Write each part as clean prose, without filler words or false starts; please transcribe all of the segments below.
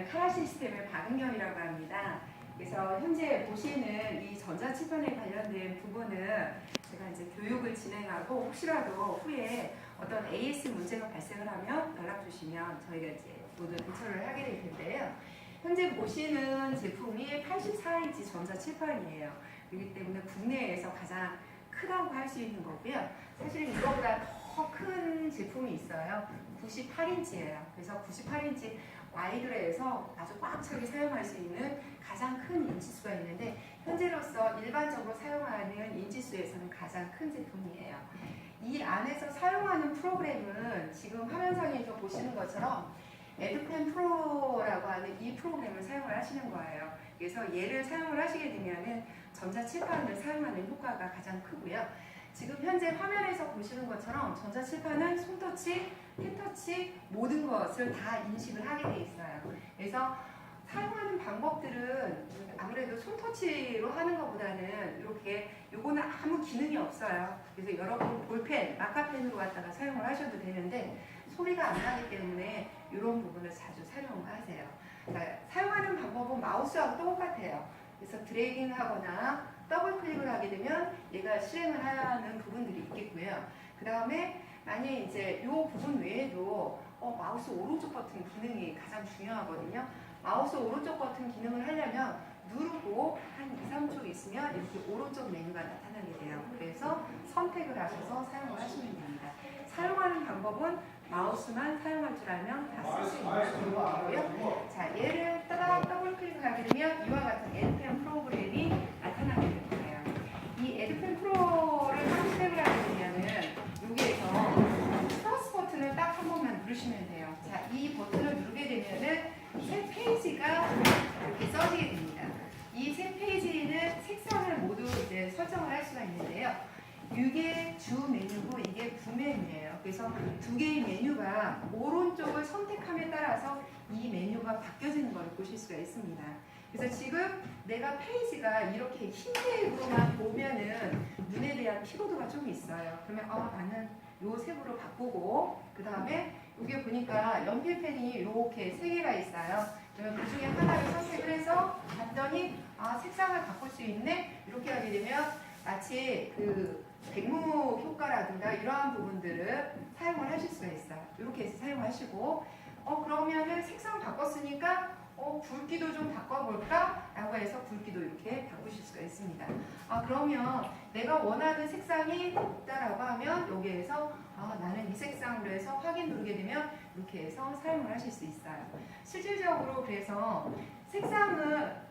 저는 카라 시스템의 박은경이라고 합니다. 그래서 현재 보시는 이 전자칠판에 관련된 부분은 제가 이제 교육을 진행하고 혹시라도 후에 어떤 AS 문제가 발생을 하면 연락 주시면 저희가 이제 모두 대처를 하게 될 텐데요. 현재 보시는 제품이 84인치 전자칠판이에요. 그렇기 때문에 국내에서 가장 크다고 할 수 있는 거고요. 사실 이거보다 더 큰 제품이 있어요. 98인치예요. 그래서 98인치 와이드레에서 아주 꽉 차게 사용할 수 있는 가장 큰 인치수가 있는데 현재로서 일반적으로 사용하는 인치수에서는 가장 큰 제품이에요. 이 안에서 사용하는 프로그램은 지금 화면상에서 보시는 것처럼 에듀펜 프로라고 하는 이 프로그램을 사용을 하시는 거예요. 그래서 얘를 사용을 하시게 되면은 전자칠판을 사용하는 효과가 가장 크고요. 지금 현재 화면에서 보시는 것처럼 전자칠판은 손터치, 펜터치 모든 것을 다 인식을 하게 돼 있어요. 그래서 사용하는 방법들은 아무래도 손터치로 하는 것보다는 이렇게 요거는 아무 기능이 없어요. 그래서 여러분 볼펜, 마카펜으로 갖다가 사용을 하셔도 되는데 소리가 안 나기 때문에 이런 부분을 자주 사용을 하세요. 그러니까 사용하는 방법은 마우스하고 똑같아요. 그래서 드래깅 하거나 더블 클릭을 하게 되면 얘가 실행을 하는 부분들이 있겠고요. 그 다음에 만약에 이제 이 부분 외에도 마우스 오른쪽 버튼 기능이 가장 중요하거든요. 마우스 오른쪽 버튼 기능을 하려면 누르고 한 2, 3초 있으면 이렇게 오른쪽 메뉴가 나타나게 돼요. 그래서 선택을 하셔서 사용을 하시면 됩니다. 사용하는 방법은 마우스만 사용할 줄 알면 다 쓸 수 있는 방법이고요. 자, 얘를 따라 더블 클릭하게 되면 이와 같은 에듀펜 프로그램이 나타나게 될 거예요. 이 에듀펜 프로를 선택을 하게 되면은 여기에서 플러스 버튼을 딱 한 번만 누르시면 돼요. 자, 이 버튼을 누르게 되면은 새 페이지가 이렇게 써지게 됩니다. 이 새 페이지는 색상을 모두 이제 설정을 할 수가 있는데요. 이게 주 메뉴고 이게 부메뉴예요. 그래서 두 개의 메뉴가 오른쪽을 선택함에 따라서 이 메뉴가 바뀌어지는 걸 보실 수가 있습니다. 그래서 지금 내가 페이지가 이렇게 흰색으로만 보면은 눈에 대한 피로도가 좀 있어요. 그러면 나는 요 색으로 바꾸고 그 다음에 여기 보니까 연필펜이 이렇게 세 개가 있어요. 그러면 그 중에 하나를 선택을 해서 봤더니 색상을 바꿀 수 있네? 이렇게 하게 되면 마치 그 백무 효과라든가 이러한 부분들을 사용을 하실 수가 있어요. 이렇게 해서 사용하시고 그러면은 색상 바꿨으니까 굵기도 좀 바꿔볼까? 라고 해서 굵기도 이렇게 바꾸실 수가 있습니다. 그러면 내가 원하는 색상이 없다라고 하면 여기에서 나는 이 색상으로 해서 확인 누르게 되면 이렇게 해서 사용을 하실 수 있어요. 실질적으로 그래서 색상은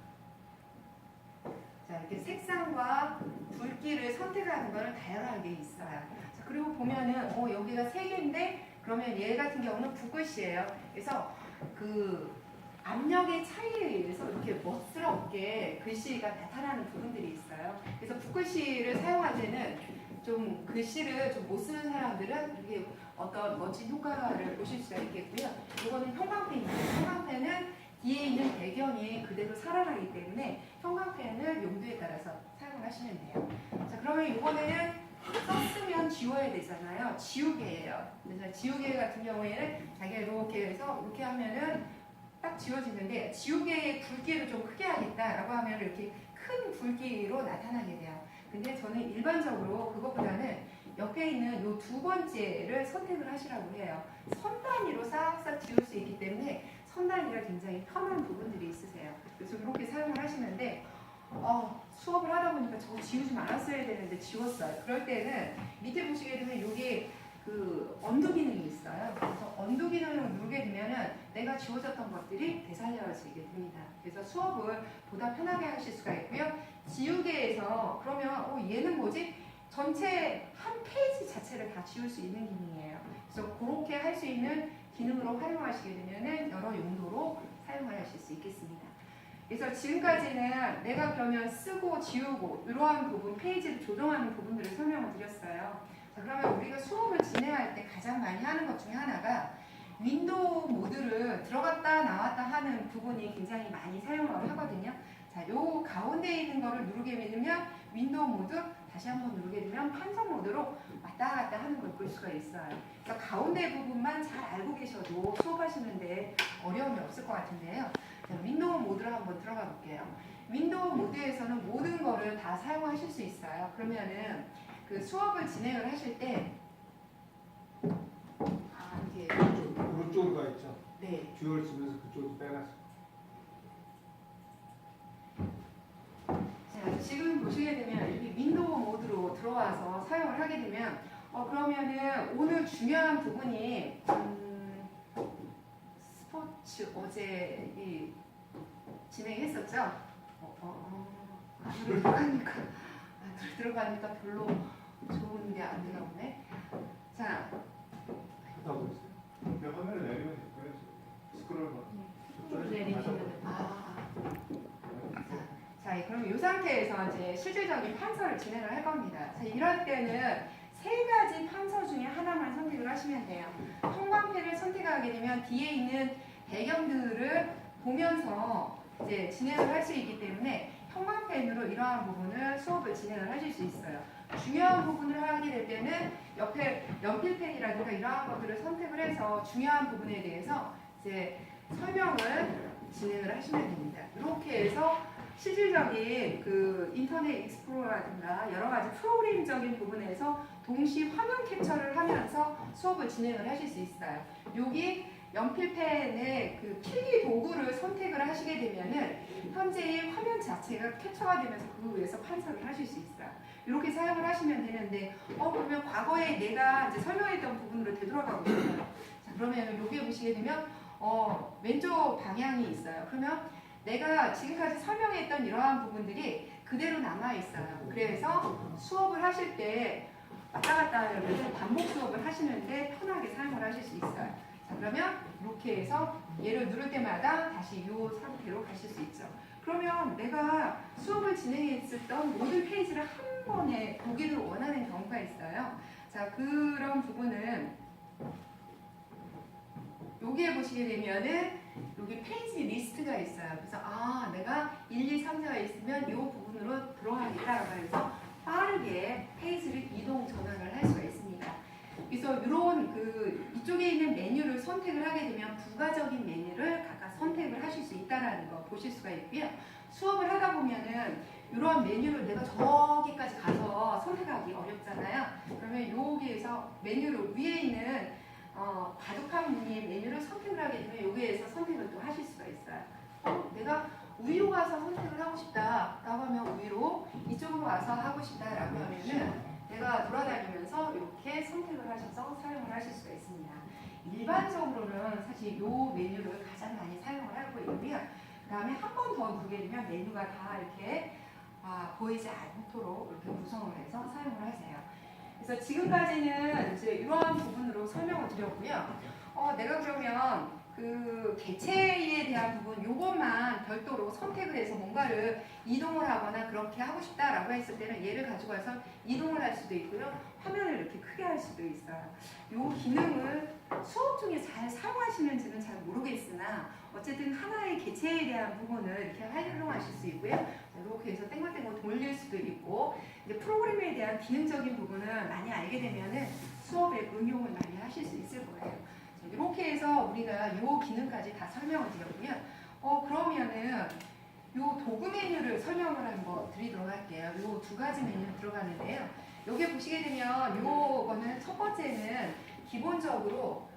자, 이렇게 색상과 굵기를 선택하는 거는 다양하게 있어요. 자, 그리고 보면은 여기가 세 개인데 그러면 얘 같은 경우는 붓글씨예요. 그래서 그 압력의 차이에 의해서 이렇게 멋스럽게 글씨가 나타나는 부분들이 있어요. 그래서 붓글씨를 사용할 때는 좀 글씨를 좀 못 쓰는 사람들은 이렇게 어떤 멋진 효과를 보실 수가 있겠고요. 이거는 형광펜입니다. 형광펜은 뒤에 있는 배경이 그대로 살아나기 때문에 형광펜을 용도에 따라서 사용을 하시면 돼요. 자, 그러면 이번에는 썼으면 지워야 되잖아요. 지우개예요. 그래서 지우개 같은 경우에는 자기가 이렇게 해서 이렇게 하면은 딱 지워지는데 지우개의 굵기를 좀 크게 하겠다라고 하면 이렇게 큰 굵기로 나타나게 돼요. 근데 저는 일반적으로 그것보다는 옆에 있는 이 두 번째를 선택을 하시라고 해요. 선 단위로 싹싹 지울 수 있기 때문에 선 단위가 굉장히 편한 부분들이 있으세요. 그래서 이렇게 사용을 하시는데 수업을 하다 보니까 저거 지우지 말았어야 되는데 지웠어요. 그럴 때는 밑에 보시게 되면 여기 그 언두 기능이 있어요. 그래서 언두 기능을 누르게 되면은 내가 지워졌던 것들이 되살려지게 됩니다. 그래서 수업을 보다 편하게 하실 수가 있고요. 지우개에서 그러면 얘는 뭐지? 전체 한 페이지 자체를 다 지울 수 있는 기능이에요. 그래서 그렇게 할 수 있는 기능으로 활용하시게 되면은 여러 용도로 사용을 하실 수 있겠습니다. 그래서 지금까지는 내가 그러면 쓰고 지우고 이러한 부분, 페이지를 조정하는 부분들을 설명을 드렸어요. 자, 그러면 우리가 수업을 진행할 때 가장 많이 하는 것 중에 하나가 윈도우 모드를 들어갔다 나왔다 하는 부분이 굉장히 많이 사용을 하거든요. 자, 요 가운데 있는 거를 누르게 되면 윈도우 모드, 다시 한번 누르게 되면 판서 모드로 왔다 갔다 하는 걸 볼 수가 있어요. 그래서 가운데 부분만 잘 알고 계셔도 수업하시는데 어려움이 없을 것 같은데요. 자, 윈도우 모드로 한번 들어가 볼게요. 윈도우 모드에서는 모든 거를 다 사용하실 수 있어요. 그러면은 그 수업을 진행을 하실 때 이게 오른쪽으로 가 있죠. 네. 듀얼 쓰면서 그쪽으로 빼놨어요. 자, 지금 보시게 되면 이렇게 윈도우 모드로 들어와서 사용을 하게 되면 그러면은 오늘 중요한 부분이 스포츠 어제 진행했었죠? 안으로 들어가니까 별로 좋은 게 안 들어오네. 자, 하다 보세요. 화면을 내리면 될까요? 스크롤 속도를 내리시면 자, 그럼 이 상태에서 이제 실질적인 판서를 진행을 할 겁니다. 자, 이럴 때는 세 가지 판서 중에 하나만 선택을 하시면 돼요. 형광펜을 선택하게 되면 뒤에 있는 배경들을 보면서 이제 진행을 할 수 있기 때문에 형광펜으로 이러한 부분을 수업을 진행을 하실 수 있어요. 중요한 부분을 하게 될 때는 옆에 연필펜이라든가 이러한 것들을 선택을 해서 중요한 부분에 대해서 이제 설명을 진행을 하시면 됩니다. 이렇게 해서 실질적인 그 인터넷 익스플로러라든가 여러 가지 프로그램적인 부분에서 동시 화면 캡처를 하면서 수업을 진행을 하실 수 있어요. 여기 연필펜의 그 필기 도구를 선택을 하시게 되면은 현재의 화면 자체가 캡처가 되면서 그 위에서 판서를 하실 수 있어요. 이렇게 사용을 하시면 되는데, 그러면 과거에 내가 이제 설명했던 부분으로 되돌아가고 싶어요. 자, 그러면 여기 보시게 되면, 왼쪽 방향이 있어요. 그러면 내가 지금까지 설명했던 이러한 부분들이 그대로 남아있어요. 그래서 수업을 하실 때 왔다 갔다 하면서 반복 수업을 하시는데 편하게 사용을 하실 수 있어요. 자, 그러면 이렇게 해서 얘를 누를 때마다 다시 이 상태로 가실 수 있죠. 그러면 내가 수업을 진행했었던 모든 페이지를 한 번에 보기를 원하는 경우가 있어요. 자, 그런 부분은 여기에 보시게 되면은 여기 페이지 리스트가 있어요. 그래서 내가 1, 2, 3, 4가 있으면 이 부분으로 들어가겠다라고 해서 빠르게 페이지를 이동 전환을 할 수가 있습니다. 그래서 이런 이쪽에 있는 메뉴를 선택을 하게 되면 부가적인 메뉴를 각각 선택을 하실 수 있다라는 거 보실 수가 있고요. 수업을 하다 보면은 이러한 메뉴를 내가 저기까지 가서 선택하기 어렵잖아요. 그러면 여기에서 메뉴를 위에 있는 바둑한 무늬의 메뉴를 선택을 하게 되면 여기에서 선택을 또 하실 수가 있어요. 내가 위로 가서 선택을 하고 싶다라고 하면 위로, 이쪽으로 와서 하고 싶다라고 하면은 내가 돌아다니면서 이렇게 선택을 하셔서 사용을 하실 수가 있습니다. 일반적으로는 사실 이 메뉴를 가장 많이 사용을 하고 있고요. 그 다음에 한 번 더 누르게 되면 메뉴가 다 이렇게 보이지 않도록 이렇게 구성을 해서 사용을 하세요. 그래서 지금까지는 이제 이러한 부분으로 설명을 드렸고요. 내가 그러면 그 개체에 대한 부분 요것만 별도로 선택을 해서 뭔가를 이동을 하거나 그렇게 하고 싶다라고 했을 때는 얘를 가지고 와서 이동을 할 수도 있고요. 화면을 이렇게 크게 할 수도 있어요. 요 기능을 수업 중에 잘 사용하시는지는 잘 모르겠으나 어쨌든 하나의 개체에 대한 부분을 이렇게 활용하실 수 있고요. 이렇게 해서 땡글땡글 돌릴 수도 있고, 이제 프로그램에 대한 기능적인 부분을 많이 알게 되면은 수업에 응용을 많이 하실 수 있을 거예요. 이렇게 해서 우리가 이 기능까지 다 설명을 드렸고요. 그러면은 이 도구 메뉴를 설명을 한번 드리도록 할게요. 이 두 가지 메뉴 들어가는데요. 여기 보시게 되면 요거는 첫 번째는 기본적으로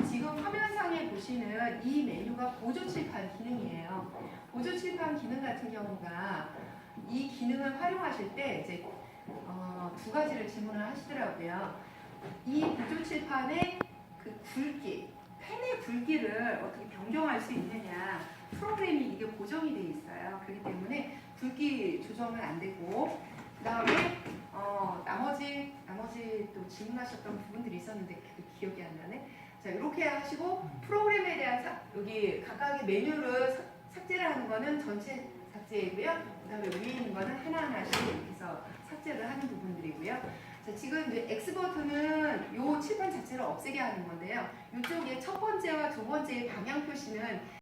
지금 화면상에 보시는 이 메뉴가 보조칠판 기능이에요. 보조칠판 기능 같은 경우가 이 기능을 활용하실 때 이제 두 가지를 질문을 하시더라고요. 이 보조칠판의 그 굵기, 펜의 굵기를 어떻게 변경할 수 있느냐. 프로그램이 이게 고정이 되어 있어요. 그렇기 때문에 굵기 조정은 안 되고, 그 다음에 나머지 또 질문하셨던 부분들이 있었는데 기억이 안 나네. 자, 이렇게 하시고 프로그램에 대한 여기 각각의 메뉴를 삭제를 하는 거는 전체 삭제이고요. 그 다음에 위에 있는 거는 하나하나씩 해서 삭제를 하는 부분들이고요. 자, 지금 이제 X 버튼은 이 칠판 자체를 없애게 하는 건데요. 이쪽에 첫 번째와 두 번째의 방향 표시는